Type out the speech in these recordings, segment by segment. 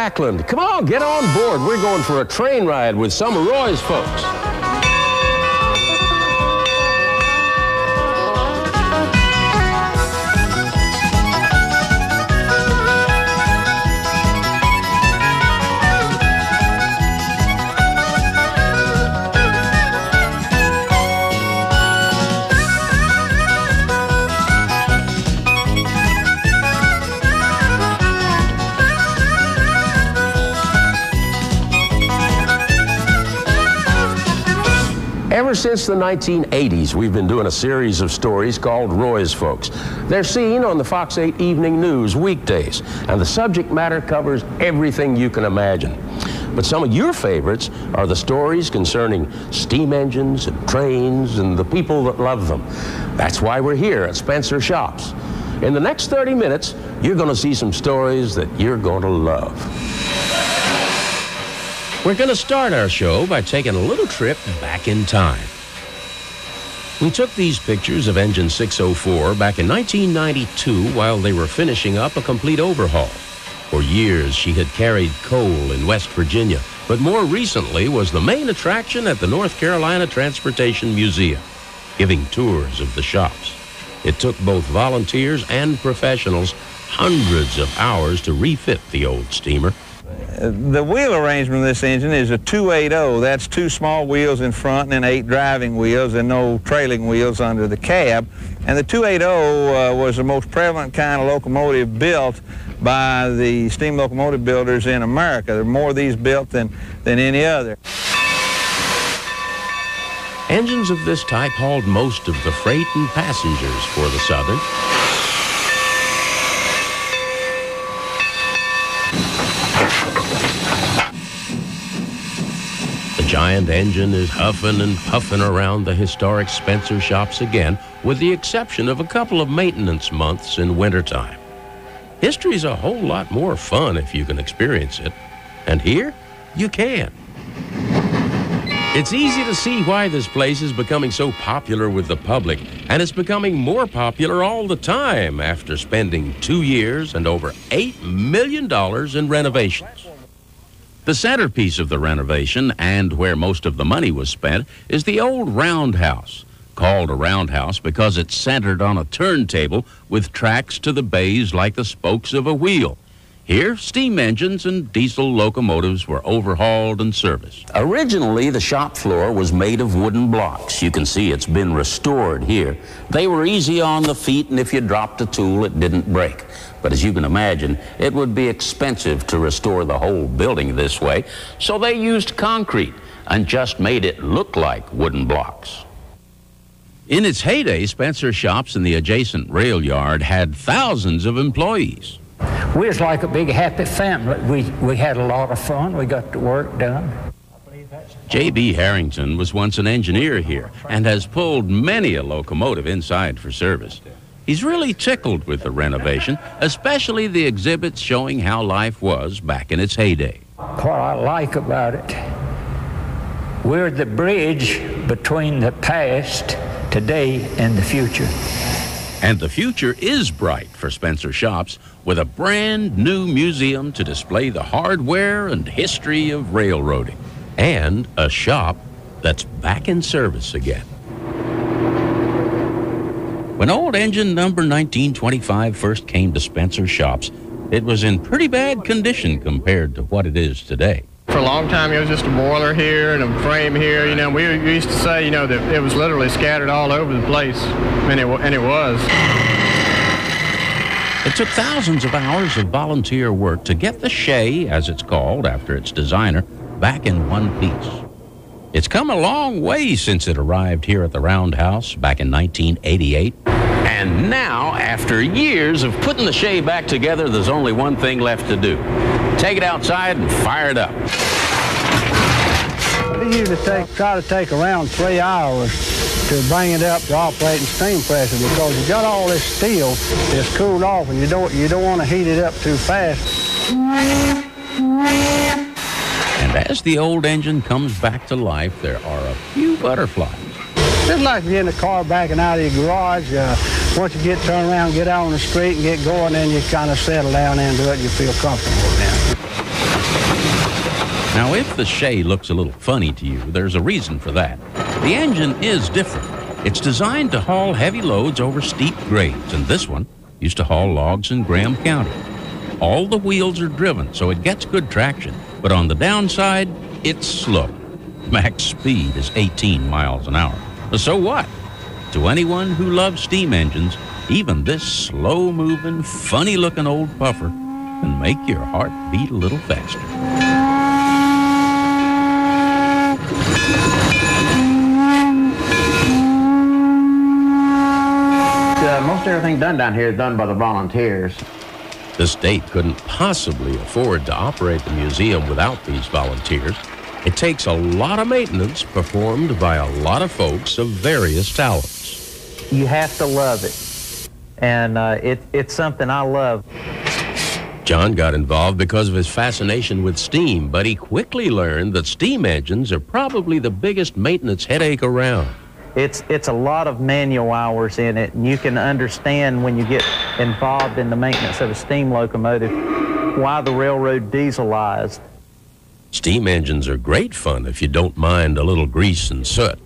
Ackland. Come on, get on board. We're going for a train ride with some of Roy's folks. Ever since the 1980s, we've been doing a series of stories called Roy's Folks. They're seen on the Fox 8 Evening News weekdays, and the subject matter covers everything you can imagine. But some of your favorites are the stories concerning steam engines and trains and the people that love them. That's why we're here at Spencer Shops. In the next 30 minutes, you're going to see some stories that you're going to love. We're going to start our show by taking a little trip back in time. We took these pictures of Engine 604 back in 1992 while they were finishing up a complete overhaul. For years, she had carried coal in West Virginia, but more recently was the main attraction at the North Carolina Transportation Museum, giving tours of the shops. It took both volunteers and professionals hundreds of hours to refit the old steamer. The wheel arrangement of this engine is a 280. That's 2 small wheels in front and then 8 driving wheels and no trailing wheels under the cab. And the 280 was the most prevalent kind of locomotive built by the steam locomotive builders in America. There are more of these built than any other. Engines of this type hauled most of the freight and passengers for the Southern. The giant engine is huffing and puffing around the historic Spencer Shops again, with the exception of a couple of maintenance months in wintertime. History's a whole lot more fun if you can experience it. And here, you can. It's easy to see why this place is becoming so popular with the public, and it's becoming more popular all the time after spending 2 years and over $8 million in renovations. The centerpiece of the renovation, and where most of the money was spent, is the old roundhouse, called a roundhouse because it's centered on a turntable with tracks to the bays like the spokes of a wheel. Here, steam engines and diesel locomotives were overhauled and serviced. Originally, the shop floor was made of wooden blocks. You can see it's been restored here. They were easy on the feet, and if you dropped a tool, it didn't break. But as you can imagine, it would be expensive to restore the whole building this way, so they used concrete and just made it look like wooden blocks. In its heyday, Spencer Shops and the adjacent rail yard had thousands of employees. We was like a big happy family. We had a lot of fun. We got the work done. J.B. Harrington was once an engineer here and has pulled many a locomotive inside for service. He's really tickled with the renovation, especially the exhibits showing how life was back in its heyday. What I like about it, we're the bridge between the past, today, and the future. And the future is bright for Spencer Shops, with a brand new museum to display the hardware and history of railroading, and a shop that's back in service again. When old engine number 1925 first came to Spencer Shops, it was in pretty bad condition compared to what it is today. For a long time, it was just a boiler here and a frame here. You know, we used to say, you know, that it was literally scattered all over the place, and it was. It took thousands of hours of volunteer work to get the Shay, as it's called after its designer, back in one piece. It's come a long way since it arrived here at the Roundhouse back in 1988. And now, after years of putting the Shay back together, there's only one thing left to do. Take it outside and fire it up. It usually try to take around 3 hours to bring it up to operating steam pressure, because you got all this steel that's cooled off, and you don't want to heat it up too fast. And as the old engine comes back to life, there are a few butterflies. It's like you get in the car backing out of your garage. Once you turn around, get out on the street and get going, then you kind of settle down into it and you feel comfortable now. Now, if the Shay looks a little funny to you, there's a reason for that. The engine is different. It's designed to haul heavy loads over steep grades, and this one used to haul logs in Graham County. All the wheels are driven, so it gets good traction, but on the downside, it's slow. Max speed is 18 miles an hour. So what? To anyone who loves steam engines, even this slow-moving, funny-looking old puffer can make your heart beat a little faster. Most everything done down here is done by the volunteers. The state couldn't possibly afford to operate the museum without these volunteers. It takes a lot of maintenance performed by a lot of folks of various talents. You have to love it, and it's something I love. John got involved because of his fascination with steam, but he quickly learned that steam engines are probably the biggest maintenance headache around. It's a lot of manual hours in it, and you can understand when you get involved in the maintenance of a steam locomotive why the railroad dieselized. Steam engines are great fun if you don't mind a little grease and soot.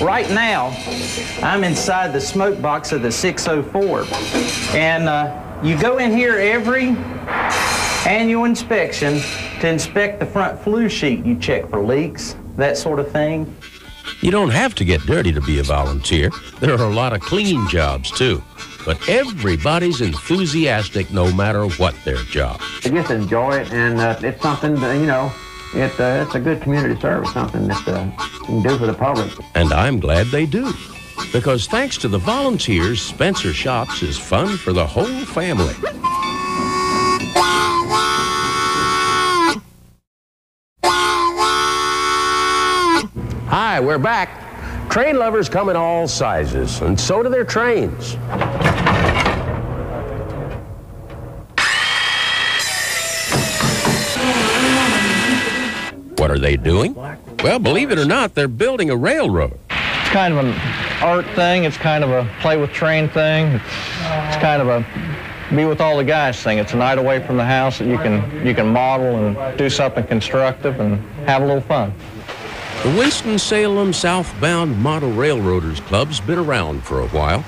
Right now, I'm inside the smoke box of the 604, and you go in here every annual inspection to inspect the front flue sheet. You check for leaks, that sort of thing. You don't have to get dirty to be a volunteer. There are a lot of clean jobs, too. But everybody's enthusiastic no matter what their job. I just enjoy it, and it's something that, you know, it's a good community service, something that you can do for the public. And I'm glad they do. Because thanks to the volunteers, Spencer Shops is fun for the whole family. Hi, we're back. Train lovers come in all sizes, and so do their trains. What are they doing? Well, believe it or not, they're building a railroad. It's kind of an art thing. It's kind of a play with train thing. It's kind of a be with all the guys thing. It's a night away from the house that you can model and do something constructive and have a little fun. The Winston-Salem Southbound Model Railroaders Club's been around for a while.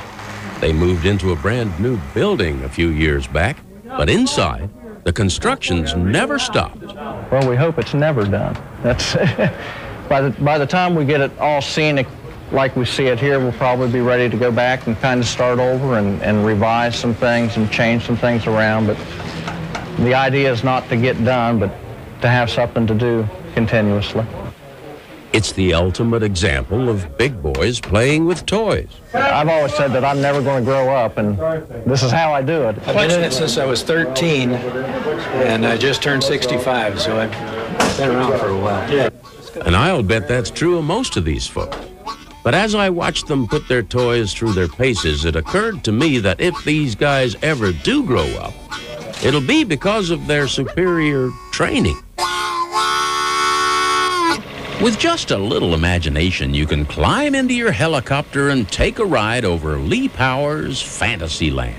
They moved into a brand new building a few years back, but inside, the construction's never stopped. Well, we hope it's never done. That's by the time we get it all scenic like we see it here, we'll probably be ready to go back and kind of start over and revise some things and change some things around. But the idea is not to get done, but to have something to do continuously. It's the ultimate example of big boys playing with toys. I've always said that I'm never going to grow up, and this is how I do it. I've been in it since I was 13, and I just turned 65, so I've been around for a while. Yeah. And I'll bet that's true of most of these folks. But as I watched them put their toys through their paces, it occurred to me that if these guys ever do grow up, it'll be because of their superior training. With just a little imagination, you can climb into your helicopter and take a ride over Lee Power's Fantasyland.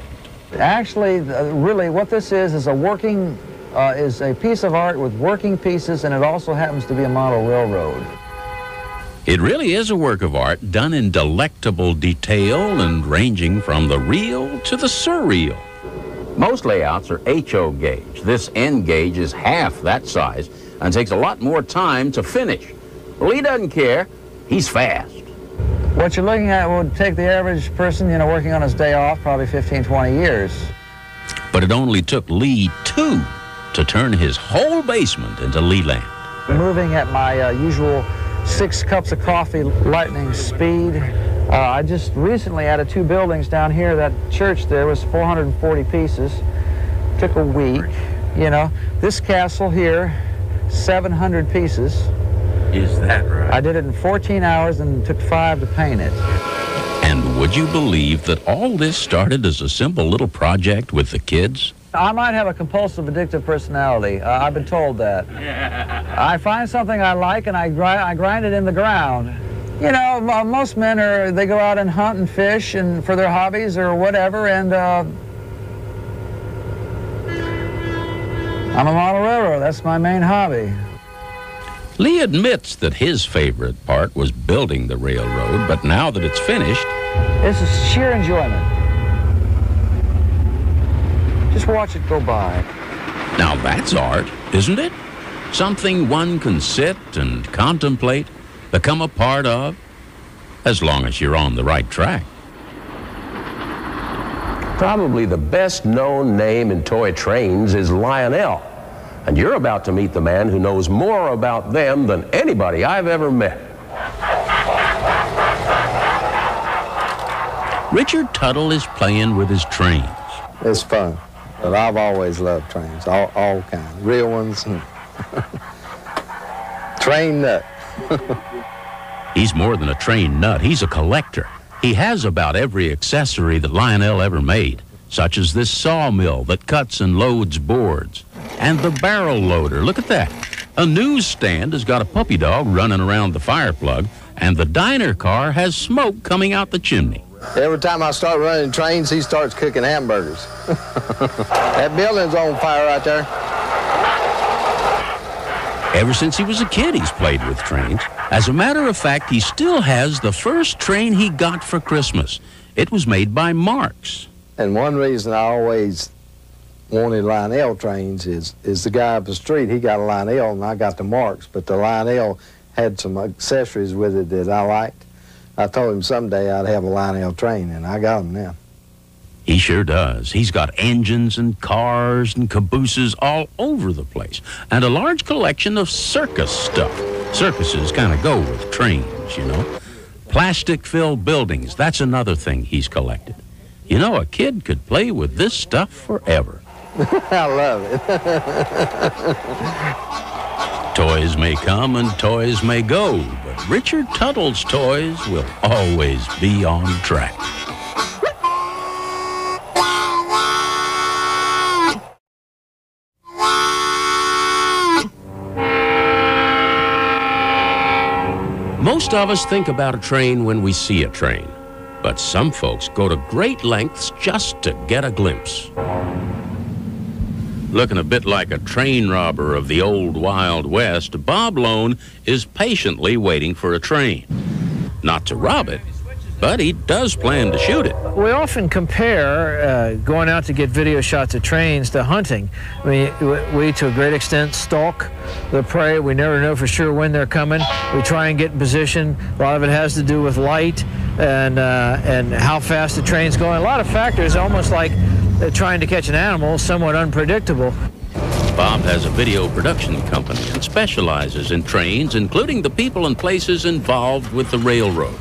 Actually, really, what this is a piece of art with working pieces, and it also happens to be a model railroad. It really is a work of art done in delectable detail and ranging from the real to the surreal. Most layouts are HO gauge. This N gauge is half that size and takes a lot more time to finish. Well, he doesn't care. He's fast. What you're looking at would take the average person, working on his day off, probably 15, 20 years. But it only took Lee 2 to turn his whole basement into Leland. Moving at my usual 6 cups of coffee lightning speed. I just recently added 2 buildings down here. That church there was 440 pieces. Took a week, This castle here, 700 pieces. Is that right? I did it in 14 hours and took 5 to paint it. And would you believe that all this started as a simple little project with the kids? I might have a compulsive addictive personality. I've been told that. I find something I like and I grind it in the ground. Most men they go out and hunt and fish and for their hobbies or whatever, and I'm a model railroader. railroad. That's my main hobby. Lee admits that his favorite part was building the railroad, but now that it's finished, This is sheer enjoyment. Just watch it go by. now that's art, isn't it? Something one can sit and contemplate, become a part of, as long as you're on the right track. Probably the best known name in toy trains is Lionel. And you're about to meet the man who knows more about them than anybody I've ever met. Richard Tuttle is playing with his trains. It's fun, but I've always loved trains, all kinds, real ones and train nut. He's more than a train nut, he's a collector. He has about every accessory that Lionel ever made, such as this sawmill that cuts and loads boards, and the barrel loader. Look at that. A newsstand has got a puppy dog running around the fire plug, and the diner car has smoke coming out the chimney. Every time I start running trains, he starts cooking hamburgers. That building's on fire right there. Ever since he was a kid, he's played with trains. As a matter of fact, he still has the first train he got for Christmas. It was made by Marx. And one reason I always wanted Lionel trains is the guy up the street, he got a Lionel and I got the Marx, but the Lionel had some accessories with it that I liked. I told him someday I'd have a Lionel train, and I got them now. He sure does. He's got engines and cars and cabooses all over the place, and a large collection of circus stuff. Circuses kind of go with trains, you know. Plastic-filled buildings, that's another thing he's collected. You know, a kid could play with this stuff forever. I love it. Toys may come and toys may go, but Richard Tuttle's toys will always be on track. Most of us think about a train when we see a train, but some folks go to great lengths just to get a glimpse. Looking a bit like a train robber of the old Wild West, Bob Lone is patiently waiting for a train. Not to rob it, but he does plan to shoot it. We often compare going out to get video shots of trains to hunting. I mean, we to a great extent stalk the prey. We never know for sure when they're coming. We try and get in position. A lot of it has to do with light and how fast the train's going. A lot of factors, almost like trying to catch an animal, somewhat unpredictable. Bob has a video production company and specializes in trains, including the people and places involved with the railroad.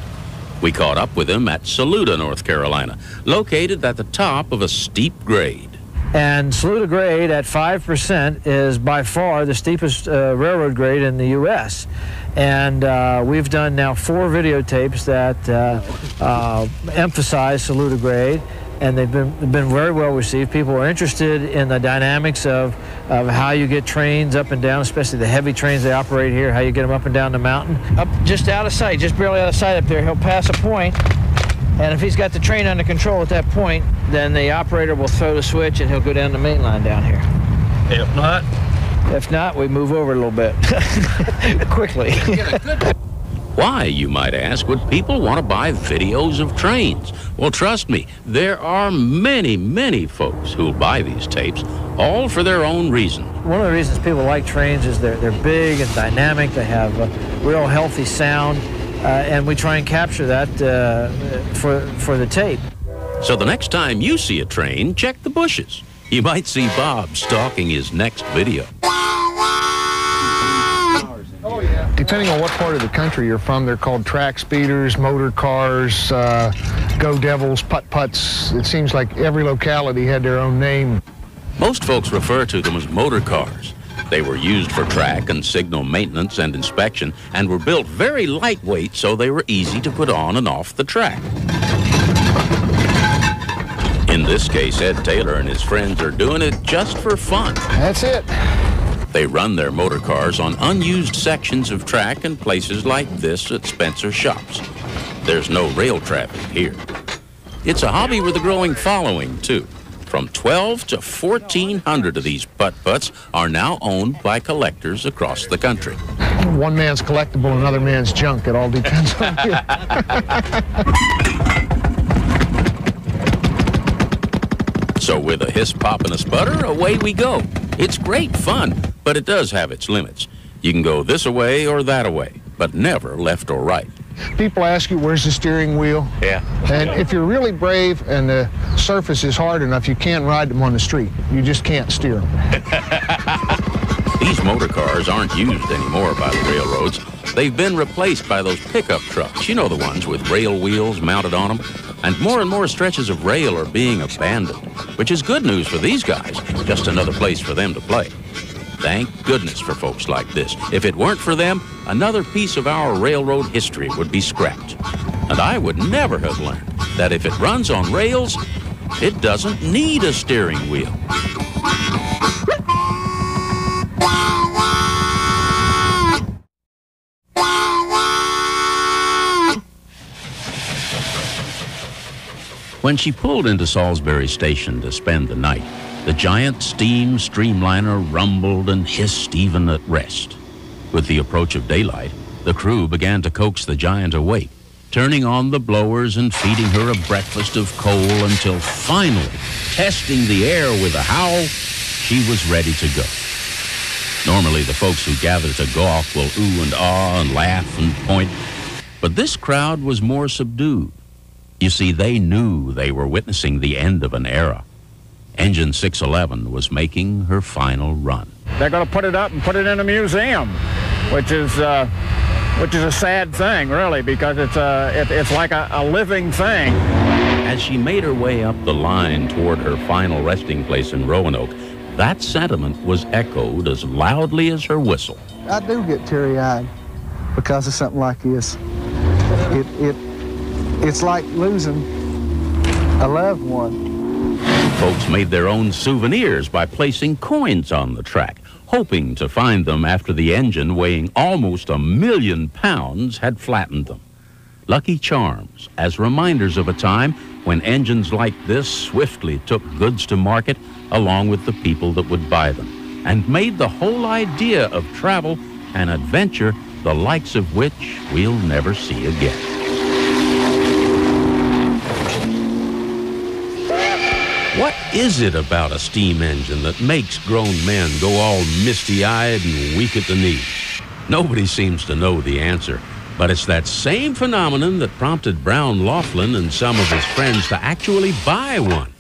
We caught up with him at Saluda, North Carolina, located at the top of a steep grade. And Saluda grade at 5% is by far the steepest railroad grade in the U.S. And we've done now 4 videotapes that emphasize Saluda grade, and they've been very well received. People are interested in the dynamics of how you get trains up and down, especially the heavy trains they operate here, how you get them up and down the mountain. Up just out of sight, just barely out of sight up there, he'll pass a point, and if he's got the train under control at that point, then the operator will throw the switch and he'll go down the main line down here. If not, we move over a little bit quickly. Why, you might ask, would people want to buy videos of trains? Well, trust me, there are many, many folks who'll buy these tapes, all for their own reason. One of the reasons people like trains is they're big and dynamic. They have a real healthy sound, and we try and capture that for the tape. So the next time you see a train, check the bushes. You might see Bob stalking his next video. Depending on what part of the country you're from, they're called track speeders, motor cars, go devils, putt-putts. It seems like every locality had their own name. Most folks refer to them as motor cars. They were used for track and signal maintenance and inspection, and were built very lightweight so they were easy to put on and off the track. In this case, Ed Taylor and his friends are doing it just for fun. That's it. They run their motor cars on unused sections of track in places like this at Spencer Shops. There's no rail traffic here. It's a hobby with a growing following, too. From 12 to 1,400 of these putt-putts are now owned by collectors across the country. One man's collectible, another man's junk. It all depends on you. So with a hiss, pop, and a sputter, away we go. It's great fun, but it does have its limits. You can go this way or that away, but never left or right. People ask you, where's the steering wheel? Yeah. And if you're really brave and the surface is hard enough, you can't ride them on the street. You just can't steer them. These motor cars aren't used anymore by the railroads. They've been replaced by those pickup trucks. You know, the ones with rail wheels mounted on them. And more stretches of rail are being abandoned, which is good news for these guys. Just another place for them to play. Thank goodness for folks like this. If it weren't for them, another piece of our railroad history would be scrapped. And I would never have learned that if it runs on rails, it doesn't need a steering wheel. When she pulled into Salisbury Station to spend the night, the giant steam streamliner rumbled and hissed even at rest. With the approach of daylight, the crew began to coax the giant awake, turning on the blowers and feeding her a breakfast of coal until finally, testing the air with a howl, she was ready to go. Normally, the folks who gather to gawk will ooh and ah and laugh and point, but this crowd was more subdued. You see, they knew they were witnessing the end of an era. Engine 611 was making her final run. They're going to put it up and put it in a museum, which is a sad thing, really, because it's like a living thing. As she made her way up the line toward her final resting place in Roanoke, that sentiment was echoed as loudly as her whistle. I do get teary-eyed because of something like this. It's like losing a loved one. Folks made their own souvenirs by placing coins on the track, hoping to find them after the engine, weighing almost 1 million pounds, had flattened them. Lucky charms, as reminders of a time when engines like this swiftly took goods to market along with the people that would buy them, and made the whole idea of travel an adventure the likes of which we'll never see again. What is it about a steam engine that makes grown men go all misty-eyed and weak at the knees? Nobody seems to know the answer, but it's that same phenomenon that prompted Brown Laughlin and some of his friends to actually buy one.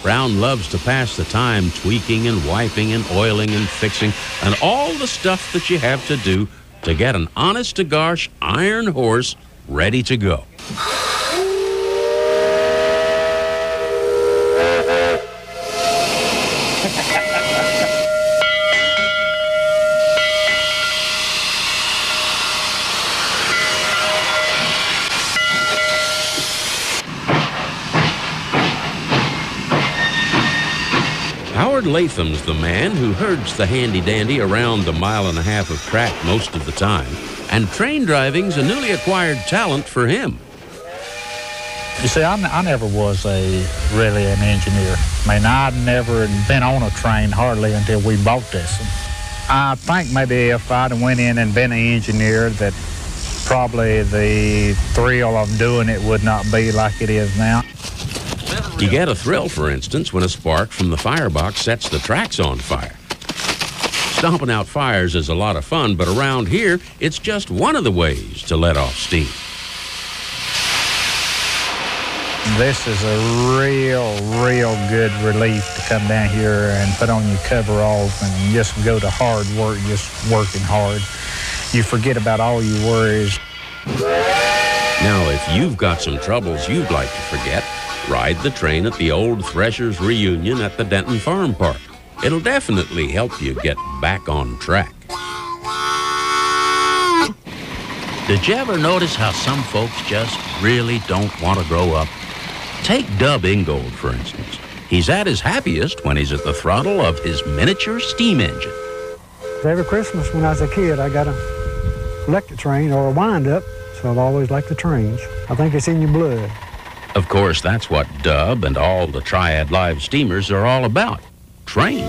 Brown loves to pass the time tweaking and wiping and oiling and fixing and all the stuff that you have to do to get an honest-to-gosh iron horse ready to go. Howard Latham's the man who herds the handy-dandy around the 1.5 miles of track most of the time, and train driving's a newly acquired talent for him. You see, I never was really an engineer. I mean, I'd never been on a train hardly until we bought this. I think maybe if I'd have went in and been an engineer, that probably the thrill of doing it would not be like it is now. You get a thrill, for instance, when a spark from the firebox sets the tracks on fire. Stomping out fires is a lot of fun, but around here, it's just one of the ways to let off steam. This is a real good relief to come down here and put on your coveralls and just go to hard work, just working hard. You forget about all your worries. Now, if you've got some troubles you'd like to forget, ride the train at the old Threshers Reunion at the Denton Farm Park. It'll definitely help you get back on track. Did you ever notice how some folks just really don't want to grow up? Take Dub Ingold, for instance. He's at his happiest when he's at the throttle of his miniature steam engine. Every Christmas when I was a kid, I got an electric train or a wind-up, so I've always liked the trains. I think it's in your blood. Of course, that's what Dub and all the Triad Live steamers are all about, trains.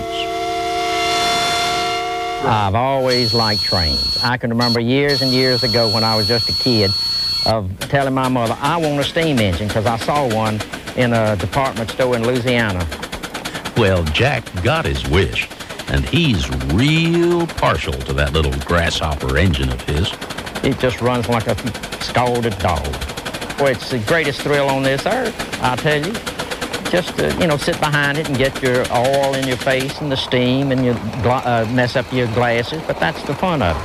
I've always liked trains. I can remember years and years ago when I was just a kid of telling my mother, I want a steam engine, because I saw one in a department store in Louisiana. Well, Jack got his wish, and he's real partial to that little grasshopper engine of his. It just runs like a scalded dog. Well, it's the greatest thrill on this earth, I'll tell you. Just to, sit behind it and get your oil in your face and the steam and you mess up your glasses, but that's the fun of it.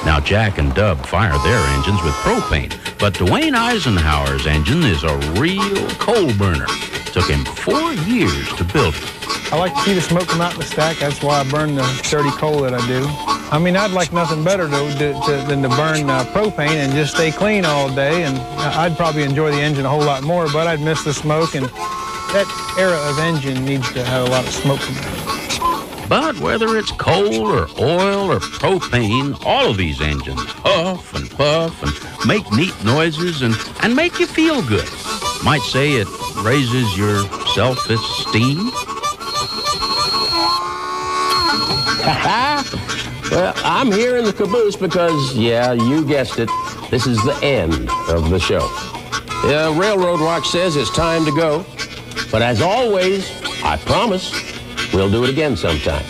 Now, Jack and Dub fire their engines with propane, but Dwayne Eisenhower's engine is a real coal burner. Took him 4 years to build it. I like to see the smoke come out the stack. That's why I burn the dirty coal that I do. I mean, I'd like nothing better than to burn propane and just stay clean all day, and I'd probably enjoy the engine a whole lot more, but I'd miss the smoke, and that era of engine needs to have a lot of smoke in it. But whether it's coal or oil or propane, all of these engines huff and puff and make neat noises and make you feel good. Might say it raises your self-esteem. Well, I'm here in the caboose because, yeah, you guessed it, this is the end of the show. Railroad Watch says it's time to go. But as always, I promise we'll do it again sometime.